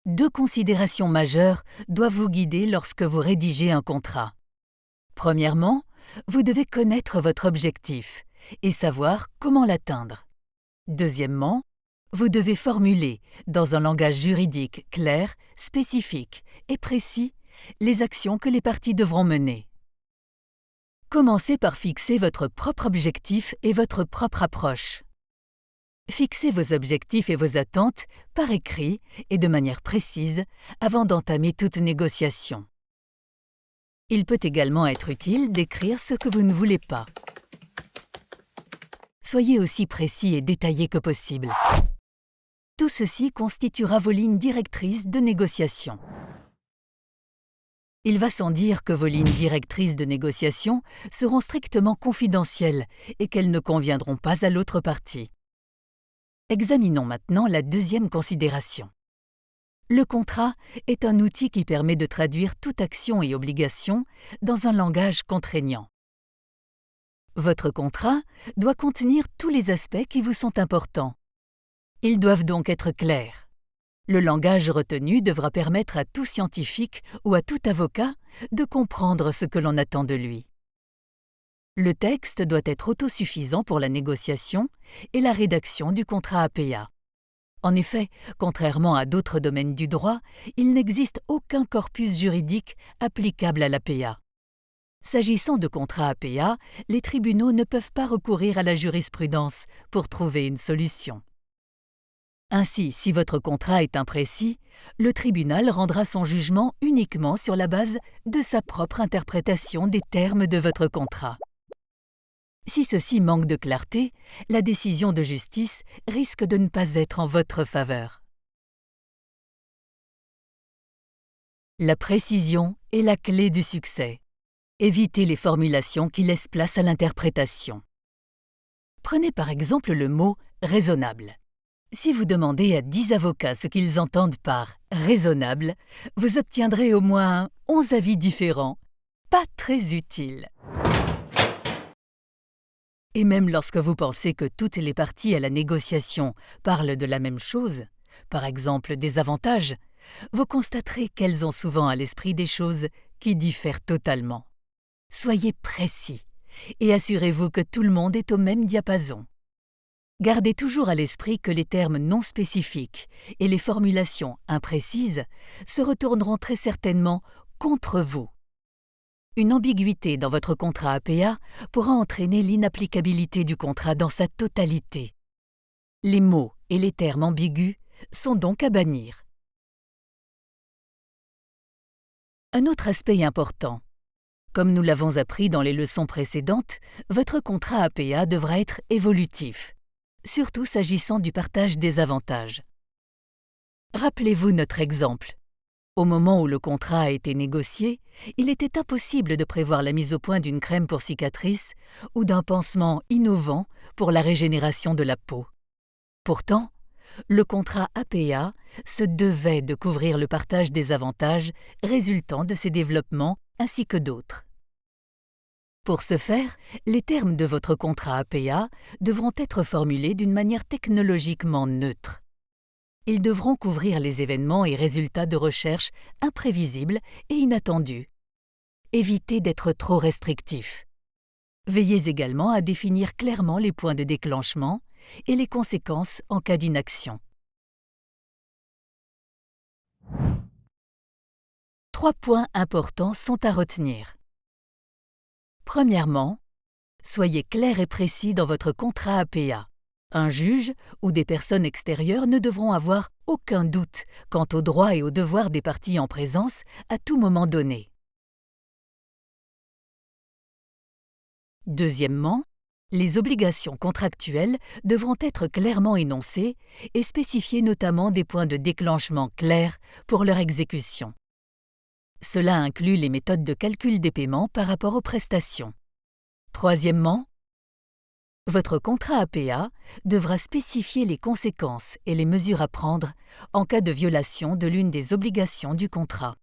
Deux considérations majeures doivent vous guider lorsque vous rédigez un contrat. Premièrement, vous devez connaître votre objectif et savoir comment l'atteindre. Deuxièmement, vous devez formuler, dans un langage juridique clair, spécifique et précis, les actions que les parties devront mener. Commencez par fixer votre propre objectif et votre propre approche. Fixez vos objectifs et vos attentes par écrit et de manière précise avant d'entamer toute négociation. Il peut également être utile d'écrire ce que vous ne voulez pas. Soyez aussi précis et détaillé que possible. Tout ceci constituera vos lignes directrices de négociation. Il va sans dire que vos lignes directrices de négociation seront strictement confidentielles et qu'elles ne conviendront pas à l'autre partie. Examinons maintenant la deuxième considération. Le contrat est un outil qui permet de traduire toute action et obligation dans un langage contraignant. Votre contrat doit contenir tous les aspects qui vous sont importants. Ils doivent donc être clairs. Le langage retenu devra permettre à tout scientifique ou à tout avocat de comprendre ce que l'on attend de lui. Le texte doit être autosuffisant pour la négociation et la rédaction du contrat APA. En effet, contrairement à d'autres domaines du droit, il n'existe aucun corpus juridique applicable à l'APA. S'agissant de contrats APA, les tribunaux ne peuvent pas recourir à la jurisprudence pour trouver une solution. Ainsi, si votre contrat est imprécis, le tribunal rendra son jugement uniquement sur la base de sa propre interprétation des termes de votre contrat. Si ceci manque de clarté, la décision de justice risque de ne pas être en votre faveur. La précision est la clé du succès. Évitez les formulations qui laissent place à l'interprétation. Prenez par exemple le mot « raisonnable ». Si vous demandez à 10 avocats ce qu'ils entendent par « raisonnable », vous obtiendrez au moins 11 avis différents, pas très utiles. Et même lorsque vous pensez que toutes les parties à la négociation parlent de la même chose, par exemple des avantages, vous constaterez qu'elles ont souvent à l'esprit des choses qui diffèrent totalement. Soyez précis et assurez-vous que tout le monde est au même diapason. Gardez toujours à l'esprit que les termes non spécifiques et les formulations imprécises se retourneront très certainement contre vous. Une ambiguïté dans votre contrat APA pourra entraîner l'inapplicabilité du contrat dans sa totalité. Les mots et les termes ambigus sont donc à bannir. Un autre aspect important. Comme nous l'avons appris dans les leçons précédentes, votre contrat APA devra être évolutif, surtout s'agissant du partage des avantages. Rappelez-vous notre exemple. Au moment où le contrat a été négocié, il était impossible de prévoir la mise au point d'une crème pour cicatrices ou d'un pansement innovant pour la régénération de la peau. Pourtant, le contrat APA se devait de couvrir le partage des avantages résultant de ces développements ainsi que d'autres. Pour ce faire, les termes de votre contrat APA devront être formulés d'une manière technologiquement neutre. Ils devront couvrir les événements et résultats de recherche imprévisibles et inattendus. Évitez d'être trop restrictif. Veillez également à définir clairement les points de déclenchement et les conséquences en cas d'inaction. 3 points importants sont à retenir. Premièrement, soyez clair et précis dans votre contrat APA. Un juge ou des personnes extérieures ne devront avoir aucun doute quant aux droits et aux devoirs des parties en présence à tout moment donné. Deuxièmement, les obligations contractuelles devront être clairement énoncées et spécifier notamment des points de déclenchement clairs pour leur exécution. Cela inclut les méthodes de calcul des paiements par rapport aux prestations. Troisièmement, votre contrat APA devra spécifier les conséquences et les mesures à prendre en cas de violation de l'une des obligations du contrat.